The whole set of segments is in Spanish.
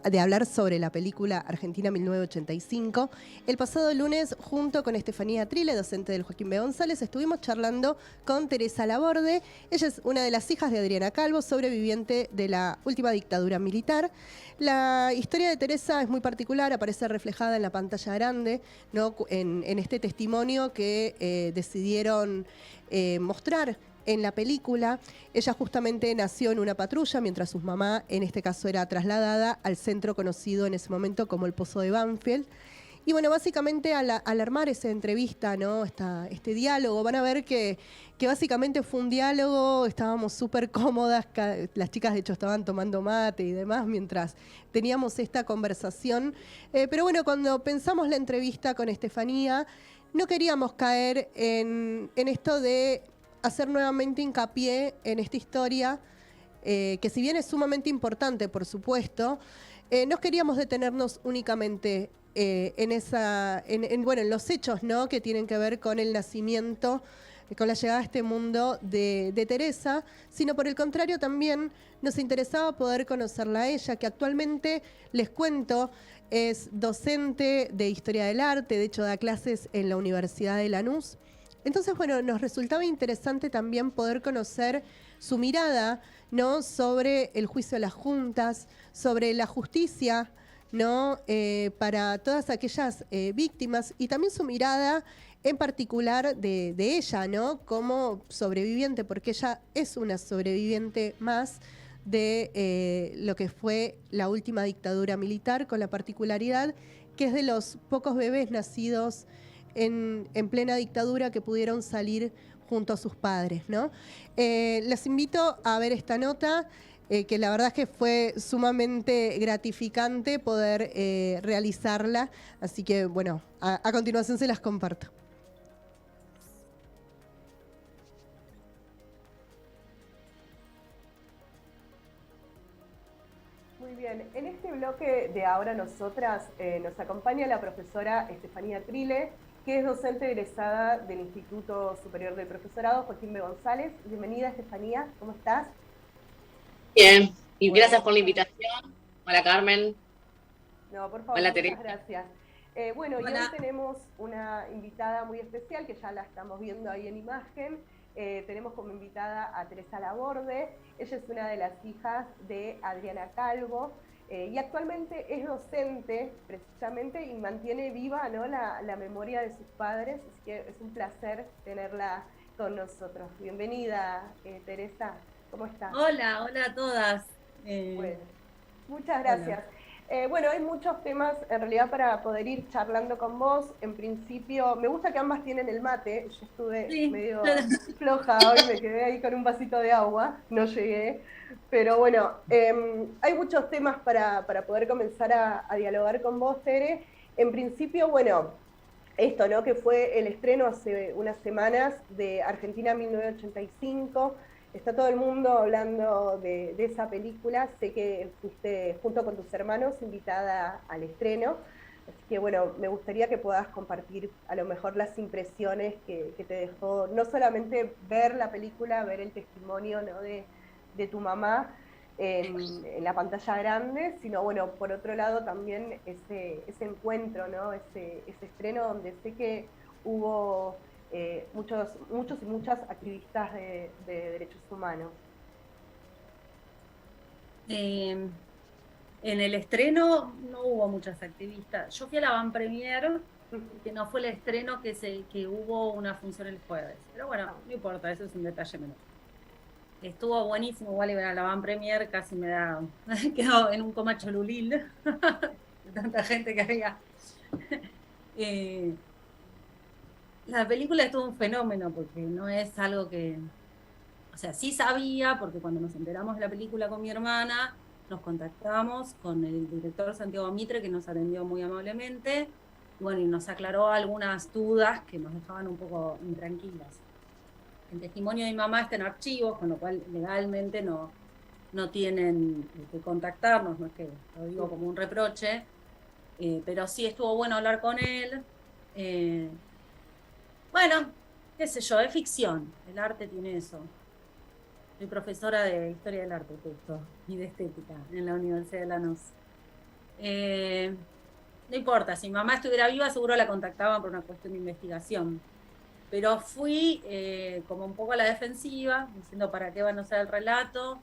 de hablar sobre la película Argentina 1985. El pasado lunes, junto con Estefanía Trile, docente del Joaquín B. González, estuvimos charlando con Teresa Laborde. Ella es una de las hijas de Adriana Calvo, sobreviviente de la última dictadura militar. La historia de Teresa es muy particular, aparece reflejada en la pantalla grande, ¿no? en este testimonio que decidieron mostrar en la película. Ella justamente nació en una patrulla, mientras su mamá, en este caso, era trasladada al centro conocido en ese momento como el Pozo de Banfield. Y bueno, básicamente al armar esa entrevista, ¿no? Este diálogo, van a ver que básicamente fue un diálogo, estábamos súper cómodas, las chicas de hecho estaban tomando mate y demás mientras teníamos esta conversación. Pero bueno, cuando pensamos la entrevista con Estefanía, no queríamos caer en esto de hacer nuevamente hincapié en esta historia, que si bien es sumamente importante, por supuesto, no queríamos detenernos únicamente en los hechos, ¿no? Que tienen que ver con el nacimiento, con la llegada a este mundo de Teresa, sino por el contrario también nos interesaba poder conocerla a ella, que actualmente, les cuento, es docente de Historia del Arte, de hecho da clases en la Universidad de Lanús. Entonces, bueno, nos resultaba interesante también poder conocer su mirada, ¿no? Sobre el juicio de las juntas, sobre la justicia, ¿no? Para todas aquellas víctimas, y también su mirada en particular de ella, ¿no? Como sobreviviente, porque ella es una sobreviviente más de lo que fue la última dictadura militar, con la particularidad que es de los pocos bebés nacidos en plena dictadura que pudieron salir junto a sus padres, ¿no? Les invito a ver esta nota, que la verdad es que fue sumamente gratificante poder realizarla, así que bueno, a continuación se las comparto. Muy bien, en este bloque de Ahora Nosotras nos acompaña la profesora Estefanía Trile, que es docente egresada del Instituto Superior del Profesorado Joaquín B. González. Bienvenida, Estefanía, ¿cómo estás? Bien, y Bueno, gracias por la invitación. Hola Carmen, no, por favor, hola muchas Teresa. gracias. Bueno, y hoy Hola. tenemos una invitada muy especial, que ya la estamos viendo ahí en imagen. Tenemos como invitada a Teresa Laborde. Ella es una de las hijas de Adriana Calvo, y actualmente es docente, precisamente, y mantiene viva, ¿no? la memoria de sus padres, así que es un placer tenerla con nosotros. Bienvenida, Teresa, ¿cómo estás? Hola, hola a todas. Bueno, muchas Hola. gracias. Bueno, hay muchos temas en realidad para poder ir charlando con vos. En principio, me gusta que ambas tienen el mate. Yo estuve Sí, medio floja hoy, me quedé ahí con un vasito de agua, no llegué. Pero bueno, hay muchos temas para poder comenzar a dialogar con vos, Tere. En principio, bueno, esto, ¿no? Que fue el estreno hace unas semanas de Argentina 1985. Está todo el mundo hablando de esa película. Sé que fuiste junto con tus hermanos invitada al estreno. Así que bueno, me gustaría que puedas compartir a lo mejor las impresiones que te dejó, no solamente ver la película, ver el testimonio, ¿no? de tu mamá, en la pantalla grande, sino bueno, por otro lado también ese encuentro, ¿no? Ese estreno donde sé que hubo muchos y muchas activistas de derechos humanos. eh, en el estreno no hubo muchas activistas. Yo fui a la van premier, que no fue el estreno que hubo una función el jueves. Pero bueno, no importa, eso es un detalle menor. Estuvo buenísimo, igual iba a la van premier, casi me da, quedó en un coma cholulil de tanta gente que había. Eh, la película estuvo un fenómeno porque no es algo que, o sea, sí sabía, porque cuando nos enteramos de la película con mi hermana, nos contactamos con el director Santiago Mitre, que nos atendió muy amablemente, y bueno, y nos aclaró algunas dudas que nos dejaban un poco intranquilas. El testimonio de mi mamá está en archivos, con lo cual legalmente no tienen que contactarnos, no es que lo digo como un reproche, pero sí estuvo bueno hablar con él. Eh, bueno, qué sé yo, es ficción, el arte tiene eso. Soy profesora de Historia del Arte, justo, y de Estética en la Universidad de Lanús. No importa, si mi mamá estuviera viva seguro la contactaban por una cuestión de investigación. Pero fui como un poco a la defensiva, diciendo para qué van a usar el relato.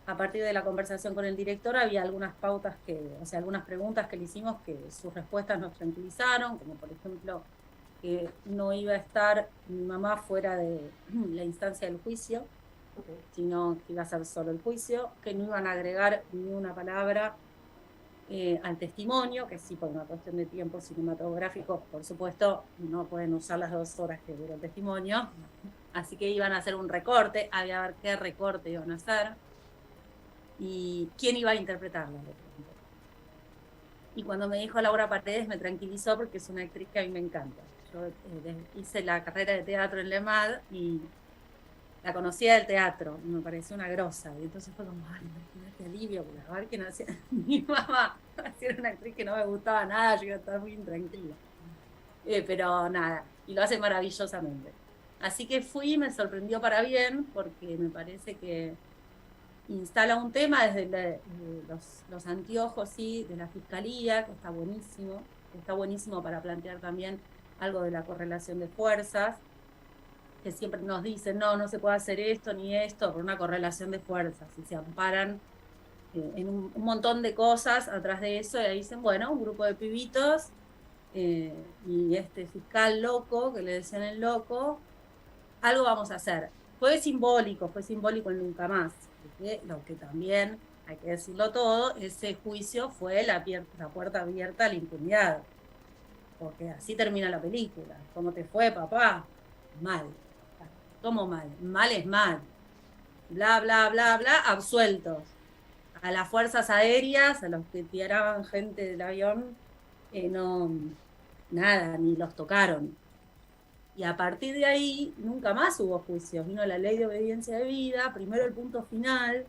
A partir de la conversación con el director había algunas pautas o sea, algunas preguntas que le hicimos que sus respuestas nos tranquilizaron, como por ejemplo que no iba a estar mi mamá fuera de la instancia del juicio, sino que iba a ser solo el juicio, que no iban a agregar ni una palabra al testimonio, que sí, por una cuestión de tiempo cinematográfico, por supuesto, no pueden usar las 2 horas que dura el testimonio, así que iban a hacer un recorte, había que ver qué recorte iban a hacer, y quién iba a interpretarla. Y cuando me dijo Laura Paredes me tranquilizó porque es una actriz que a mí me encanta. Yo hice la carrera de teatro en Le Mans y la conocía del teatro, y me pareció una grosa. Y entonces fue como, ay, qué alivio, porque a ver quién hacía. Mi mamá era una actriz que no me gustaba nada, yo iba a estar muy intranquila. Pero nada, y lo hace maravillosamente. Así que fui y me sorprendió para bien, porque me parece que instala un tema desde los anteojos, sí, de la fiscalía, que está buenísimo para plantear también algo de la correlación de fuerzas, que siempre nos dicen, no se puede hacer esto ni esto, por una correlación de fuerzas, y se amparan en un montón de cosas atrás de eso, y ahí dicen, bueno, un grupo de pibitos, y este fiscal loco, que le decían el loco, algo vamos a hacer. Fue simbólico en Nunca Más, porque lo que también, hay que decirlo todo, ese juicio fue la puerta abierta a la impunidad, porque así termina la película. ¿Cómo te fue, papá? Mal. ¿Cómo mal? Mal es mal. Bla, bla, bla, bla, absueltos. A las fuerzas aéreas, a los que tiraban gente del avión, no, nada, ni los tocaron. Y a partir de ahí, nunca más hubo juicios. Vino la ley de obediencia debida, primero el punto final,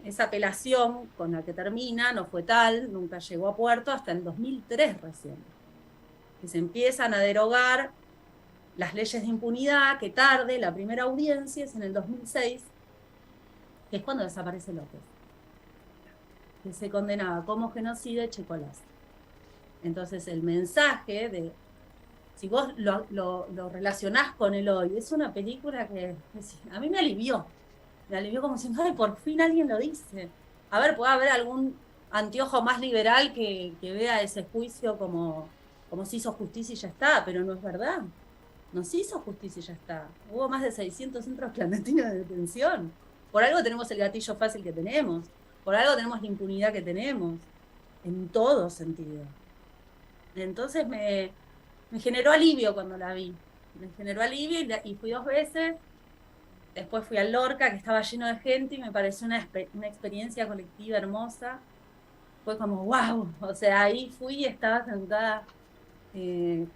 esa apelación con la que termina no fue tal, nunca llegó a puerto hasta el 2003 recién. Que se empiezan a derogar las leyes de impunidad, que tarde, la primera audiencia es en el 2006, que es cuando desaparece López, que se condenaba como genocida Checolás. Entonces el mensaje de, si vos lo relacionás con el hoy, es una película que a mí me alivió como diciendo, ay, por fin alguien lo dice. A ver, puede haber algún anteojo más liberal que vea ese juicio como se hizo justicia y ya está, pero no es verdad. No se hizo justicia y ya está. Hubo más de 600 centros clandestinos de detención. Por algo tenemos el gatillo fácil que tenemos. Por algo tenemos la impunidad que tenemos. En todo sentido. Entonces me generó alivio cuando la vi. Me generó alivio y fui 2 veces. Después fui al Lorca, que estaba lleno de gente, y me pareció una experiencia colectiva hermosa. Fue como, wow. O sea, ahí fui y estaba sentada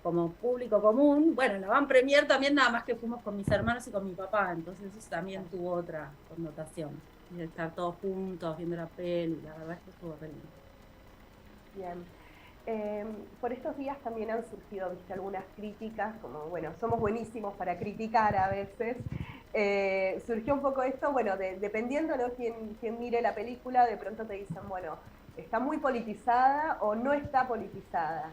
como público común. Bueno, la van premier también, nada más que fuimos con mis hermanos y con mi papá, entonces eso también tuvo otra connotación, de estar todos juntos viendo la peli, la verdad es que estuvo re lindo. Bien. Por estos días también han surgido, viste, algunas críticas, como, bueno, somos buenísimos para criticar a veces. Surgió un poco esto, bueno, dependiendo, ¿no?, quien mire la película, de pronto te dicen, bueno, está muy politizada o no está politizada,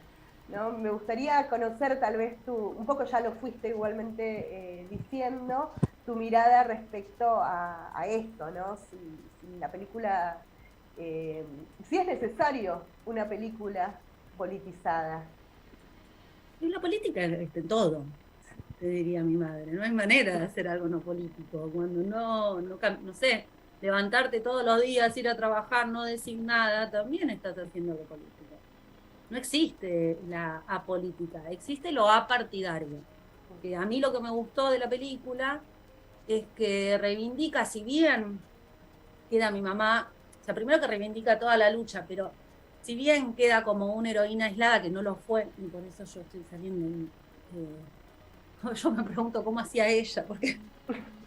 ¿no? Me gustaría conocer tal vez un poco ya lo fuiste igualmente diciendo, tu mirada respecto a esto, ¿no? Si la película, si es necesario una película politizada. Y la política es de todo, te diría mi madre. No hay manera de hacer algo no político. Cuando no sé, levantarte todos los días, ir a trabajar, no decir nada, también estás haciendo lo político. No existe la apolítica, existe lo apartidario. Porque a mí lo que me gustó de la película es que reivindica, si bien queda mi mamá, o sea, primero que reivindica toda la lucha, pero si bien queda como una heroína aislada, que no lo fue, y por eso yo estoy saliendo, yo me pregunto cómo hacía ella, porque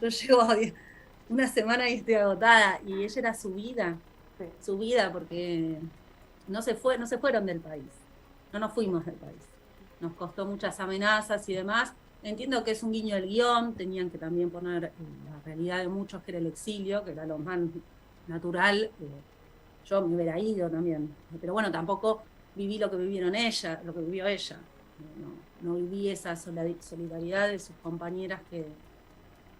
yo llevo una semana y estoy agotada, y ella era su vida, porque no se fueron del país, no nos fuimos del país, nos costó muchas amenazas y demás. Entiendo que es un guiño del guión, tenían que también poner la realidad de muchos, que era el exilio, que era lo más natural, yo me hubiera ido también. Pero bueno, tampoco viví lo que vivieron ella, lo que vivió ella. No viví esa solidaridad de sus compañeras que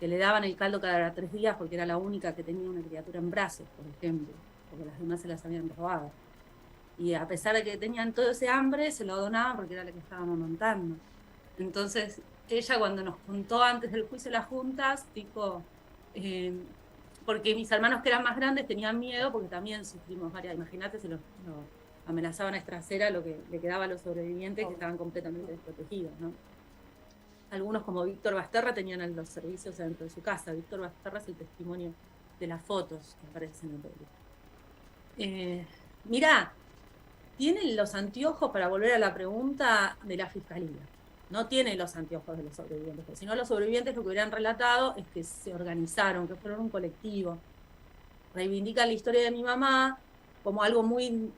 le daban el caldo cada 3 días porque era la única que tenía una criatura en brazos, por ejemplo, porque las demás se las habían robado. Y a pesar de que tenían todo ese hambre, se lo donaban porque era la que estaban amamantando. Entonces, ella cuando nos contó antes del juicio de las juntas, dijo, porque mis hermanos que eran más grandes tenían miedo porque también sufrimos varias, imagínate, se los amenazaban a extracera lo que le quedaba a los sobrevivientes que estaban completamente desprotegidos, ¿no? Algunos como Víctor Basterra tenían los servicios dentro de su casa. Víctor Basterra es el testimonio de las fotos que aparecen en el libro. Mirá, tienen los anteojos, para volver a la pregunta de la fiscalía. No tienen los anteojos de los sobrevivientes, porque si no los sobrevivientes lo que hubieran relatado es que se organizaron, que fueron un colectivo. Reivindican la historia de mi mamá como algo muy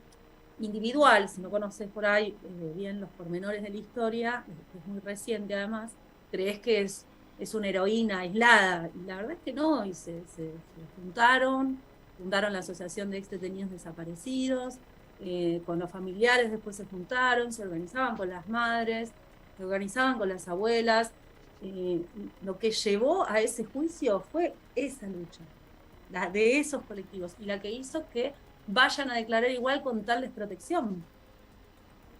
individual. Si no conoces por ahí bien los pormenores de la historia, que es muy reciente además, crees que es una heroína aislada, y la verdad es que no, y se juntaron, fundaron la Asociación de Ex Detenidos Desaparecidos, con los familiares después se juntaron, se organizaban con las madres, se organizaban con las abuelas. Lo que llevó a ese juicio fue esa lucha, la de esos colectivos, y la que hizo que vayan a declarar igual con tal desprotección,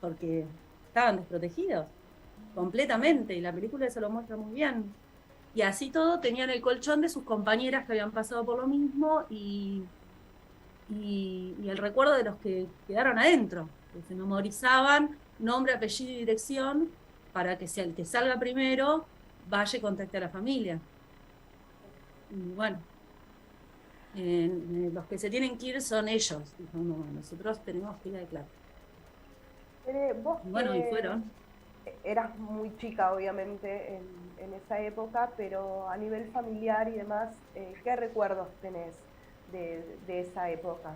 porque estaban desprotegidos completamente, y la película eso lo muestra muy bien. Y así todo tenían el colchón de sus compañeras que habían pasado por lo mismo y el recuerdo de los que quedaron adentro, que se memorizaban nombre, apellido y dirección para que sea el que salga primero vaya y contacte a la familia. Y bueno, los que se tienen que ir son ellos. No, nosotros tenemos que ir a declarar. Vos Bueno, y fueron. eras muy chica, obviamente, en esa época, pero a nivel familiar y demás, ¿qué recuerdos tenés de esa época?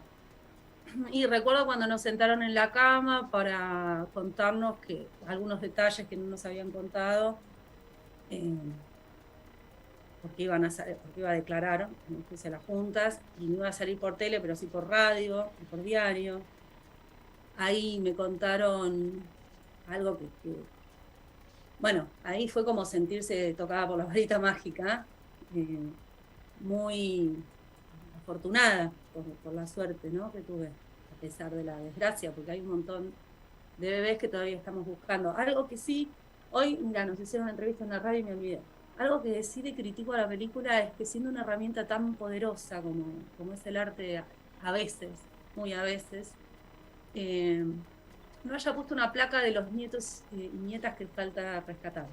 Y recuerdo cuando nos sentaron en la cama para contarnos que algunos detalles que no nos habían contado, porque iba a declarar en el juicio de las juntas, y no iba a salir por tele, pero sí por radio y por diario. Ahí me contaron algo bueno, ahí fue como sentirse tocada por la varita mágica, muy afortunada por la suerte, ¿no?, que tuve, a pesar de la desgracia, porque hay un montón de bebés que todavía estamos buscando. Algo que sí, hoy, mira, nos hicieron una entrevista en la radio y me olvidé. Algo que sí le critico a la película es que siendo una herramienta tan poderosa como es el arte, a veces, muy a veces, no haya puesto una placa de los nietos y nietas que falta rescatar,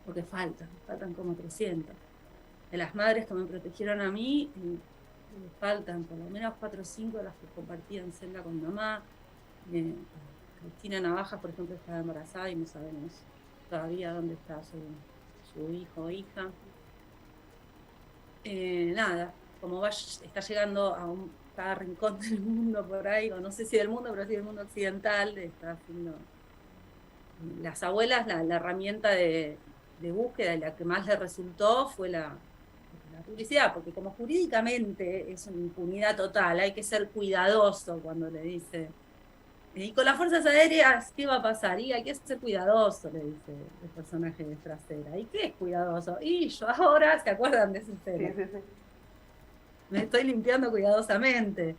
porque faltan como 300. De las madres que me protegieron a mí, faltan por lo menos 4 o 5 de las que compartían celda con mi mamá. Cristina Navajas, por ejemplo, estaba embarazada y no sabemos todavía dónde está su hijo o hija. Nada, como está llegando a cada rincón del mundo por ahí, o no sé si del mundo, pero sí del mundo occidental, está haciendo las abuelas, la herramienta de búsqueda, y la que más le resultó fue la publicidad, porque como jurídicamente es una impunidad total, hay que ser cuidadoso cuando le dice, y con las fuerzas aéreas, ¿qué va a pasar? Y hay que ser cuidadoso, le dice el personaje de Trasera. ¿Y qué es cuidadoso? Y yo ahora, ¿se acuerdan de esa escena? Sí, sí, sí. Me estoy limpiando cuidadosamente.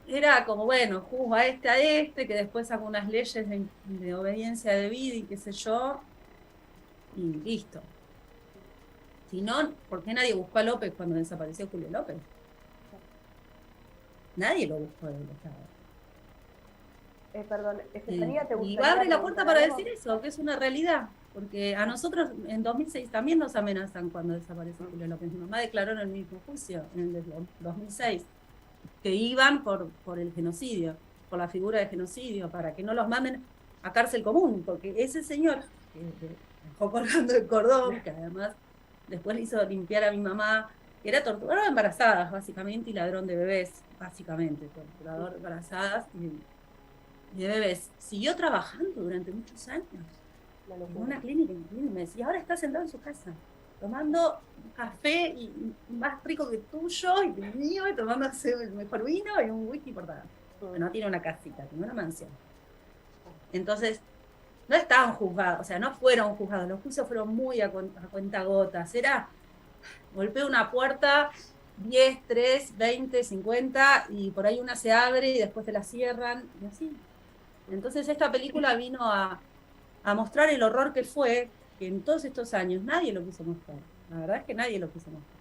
Era como, bueno, juzgo a este, que después hago unas leyes de obediencia debida y qué sé yo, y listo. Si no, ¿por qué nadie buscó a López cuando desapareció Julio López? Nadie lo buscó del Estado. Perdón, Estefanía, ¿te gustaría Y abre la puerta para algo? decir eso, que es una realidad. Porque a nosotros en 2006 también nos amenazan cuando desaparece Julio López. Mi mamá declaró en el mismo juicio, en el 2006, que iban por el genocidio, por la figura de genocidio, para que no los manden a cárcel común, porque ese señor que dejó colgando el cordón, que además después le hizo limpiar a mi mamá, que era torturador de embarazadas, básicamente, y ladrón de bebés, básicamente, torturador de embarazadas y de bebés. Siguió trabajando durante muchos años en una clínica, me decía, ahora está sentado en su casa. tomando un café y más rico que tuyo y el mío, y tomándose el mejor vino y un whisky por nada. No tiene una casita, tiene una mansión. Entonces, no estaban juzgados, o sea, no fueron juzgados, los juicios fueron muy a cuentagotas. Era, golpeo una puerta, 10, 3, 20, 50, y por ahí una se abre y después te la cierran, y así. Entonces esta película vino a mostrar el horror que fue, que en todos estos años nadie lo quiso mostrar. La verdad es que nadie lo quiso mostrar.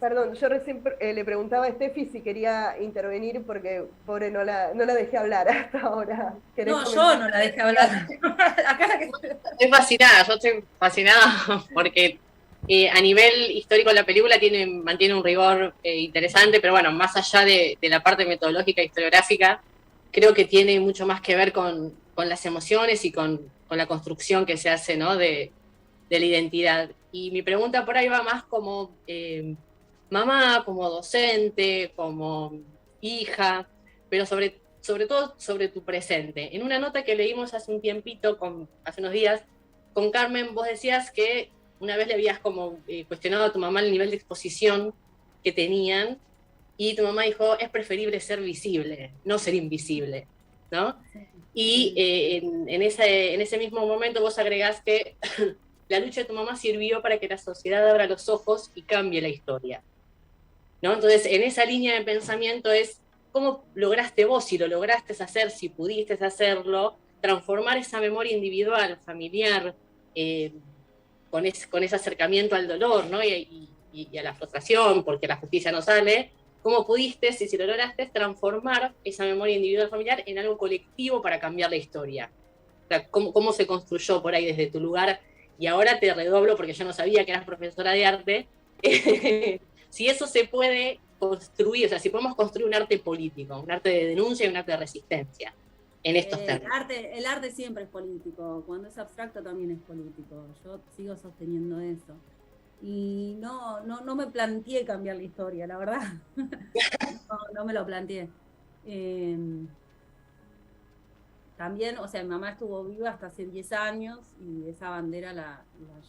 Perdón, yo recién le preguntaba a Steffi si quería intervenir porque pobre no la dejé hablar hasta ahora. No, yo no la dejé hablar. Acá Estoy fascinada porque a nivel histórico la película mantiene un rigor interesante, pero bueno, más allá de la parte metodológica e historiográfica, creo que tiene mucho más que ver con las emociones y con la construcción que se hace, ¿no? de la identidad. Y mi pregunta por ahí va más como mamá, como docente, como hija, pero sobre todo sobre tu presente. En una nota que leímos hace un tiempito, hace unos días, con Carmen, vos decías que una vez le habías como cuestionado a tu mamá el nivel de exposición que tenían, y tu mamá dijo, es preferible ser visible, no ser invisible, ¿no? Sí. Y en ese mismo momento vos agregás que la lucha de tu mamá sirvió para que la sociedad abra los ojos y cambie la historia, ¿no? Entonces, en esa línea de pensamiento es, ¿cómo lograste vos, si lo lograste hacer, si pudiste hacerlo, transformar esa memoria individual, familiar, con ese acercamiento al dolor, ¿no? y a la frustración, porque la justicia no sale? ¿Cómo pudiste, si lo lograste, transformar esa memoria individual familiar en algo colectivo para cambiar la historia? O sea, ¿cómo se construyó por ahí desde tu lugar? Y ahora te redoblo porque yo no sabía que eras profesora de arte. Si eso se puede construir, o sea, si podemos construir un arte político, un arte de denuncia y un arte de resistencia en estos términos. El arte siempre es político, cuando es abstracto también es político. Yo sigo sosteniendo eso. Y no me planteé cambiar la historia, la verdad. no me lo planteé. También, o sea, mi mamá estuvo viva hasta hace 10 años y esa bandera la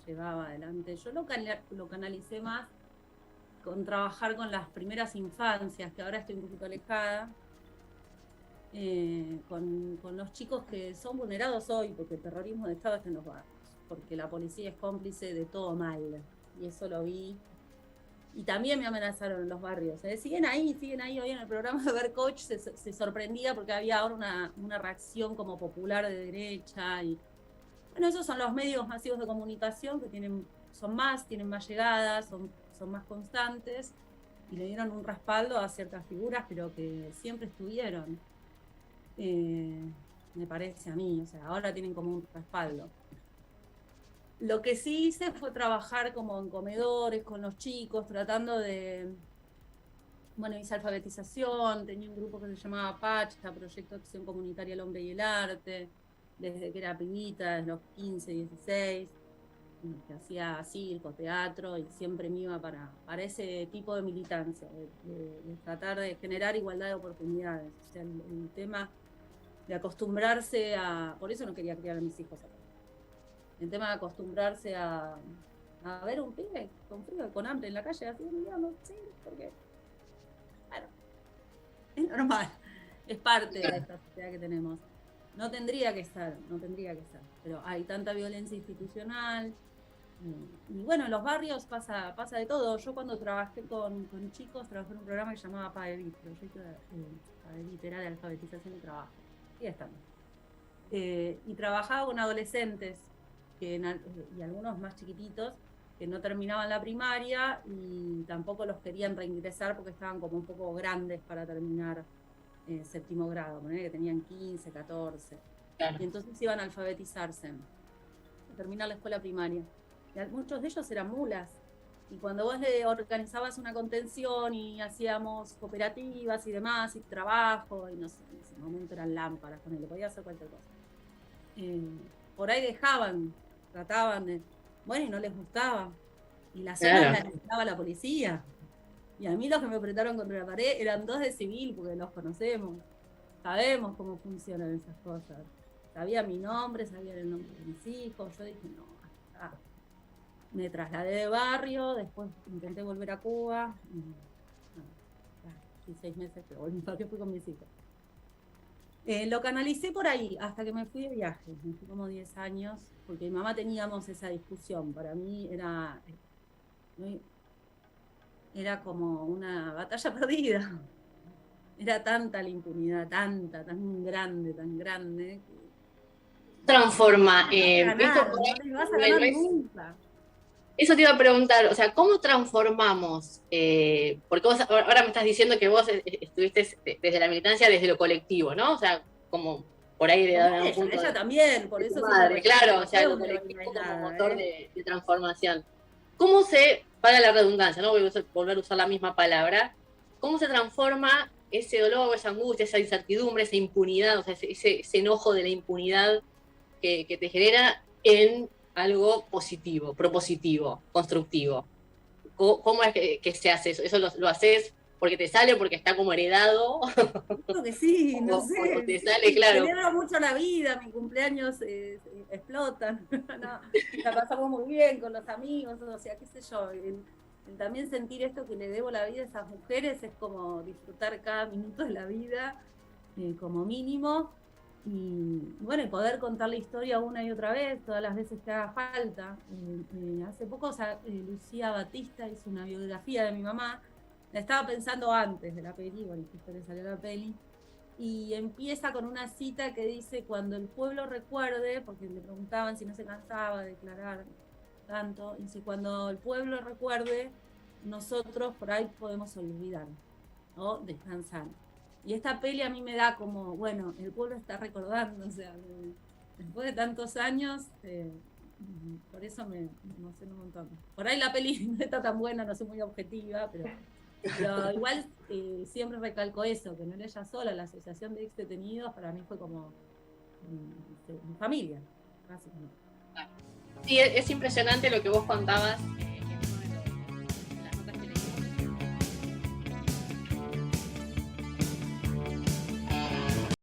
llevaba adelante. Yo lo canalicé más con trabajar con las primeras infancias, que ahora estoy un poquito alejada, con los chicos que son vulnerados hoy, porque el terrorismo de Estado está en los barrios, porque la policía es cómplice de todo mal, y eso lo vi. Y también me amenazaron en los barrios. Siguen ahí. Hoy en el programa de Ver Coach se sorprendía porque había ahora una reacción como popular de derecha. Y bueno, esos son los medios masivos de comunicación que tienen más llegadas, son más constantes, y le dieron un respaldo a ciertas figuras, pero que siempre estuvieron. Me parece a mí, o sea, ahora tienen como un respaldo. Lo que sí hice fue trabajar como en comedores con los chicos, tratando de, bueno, hice alfabetización, tenía un grupo que se llamaba PACHTA, Proyecto de Acción Comunitaria El Hombre y el Arte, desde que era pibita, desde los 15, 16, que hacía circo, teatro, y siempre me iba para ese tipo de militancia, de tratar de generar igualdad de oportunidades. O sea, el tema de acostumbrarse a... Por eso no quería criar a mis hijos acá. El tema de acostumbrarse a ver un pibe con frío, con hambre en la calle, así, digamos, sí, porque, bueno, es normal, es parte de esta sociedad que tenemos. No tendría que estar, pero hay tanta violencia institucional, y bueno, en los barrios pasa de todo. Yo cuando trabajé con chicos, trabajé en un programa que se llamaba PAEVIT, Proyecto PAEVIT, era de alfabetización y trabajo, y estamos. Y trabajaba con adolescentes, y algunos más chiquititos, que no terminaban la primaria y tampoco los querían reingresar porque estaban como un poco grandes para terminar séptimo grado, que tenían 15, 14. Claro. Y entonces iban a alfabetizarse, a terminar la escuela primaria. Y muchos de ellos eran mulas. Y cuando vos le organizabas una contención y hacíamos cooperativas y demás, y trabajo, y no sé, en ese momento eran lámparas, con él, le podía hacer cualquier cosa. Por ahí trataban de, bueno, y no les gustaba. Y las zonas las necesitaba la policía. Y a mí los que me apretaron contra la pared eran 2 de civil, porque los conocemos. Sabemos cómo funcionan esas cosas. Sabía mi nombre, sabían el nombre de mis hijos. Yo dije, no, me trasladé de barrio, después intenté volver a Cuba, y 6 meses que volví, porque fui con mis hijos. Lo canalicé por ahí, hasta que me fui de viaje, me fui como 10 años, porque mi mamá teníamos esa discusión, para mí era como una batalla perdida, era tanta la impunidad, tan grande, Transforma, no esto por les vas a ganar nunca. Eso te iba a preguntar, o sea, ¿cómo transformamos? Porque vos ahora me estás diciendo que vos estuviste desde la militancia, desde lo colectivo, ¿no? O sea, como por ahí de dar un punto. Ella también, por eso. Madre, claro, o sea, lo colectivo como motor de transformación. ¿Cómo se, para la redundancia, no voy a volver a usar la misma palabra, cómo se transforma ese dolor, esa angustia, esa incertidumbre, esa impunidad, o sea, ese enojo de la impunidad que te genera en algo positivo, propositivo, constructivo? ¿Cómo es que se hace eso? ¿Eso lo haces porque te sale, porque está como heredado? Creo que sí, no sé. O te sale, claro. Celebro mucho la vida, mis cumpleaños explotan. No, la pasamos muy bien con los amigos, o sea, qué sé yo. El también sentir esto que le debo la vida a esas mujeres es como disfrutar cada minuto de la vida, como mínimo. Y bueno, y poder contar la historia una y otra vez, todas las veces que haga falta. Hace poco, Lucía Batista hizo una biografía de mi mamá. La estaba pensando antes de la peli, bueno, justo le salió la peli. Y empieza con una cita que dice: cuando el pueblo recuerde, porque le preguntaban si no se cansaba de declarar tanto, y dice: cuando el pueblo recuerde, nosotros por ahí podemos olvidar o descansar. Y esta peli a mí me da como, bueno, el pueblo está recordando, o sea, después de tantos años, por eso me emociona un montón. Por ahí la peli no está tan buena, no soy muy objetiva, pero igual siempre recalco eso, que no era ella sola, la asociación de ex detenidos para mí fue como mi familia, básicamente. Sí, es impresionante lo que vos contabas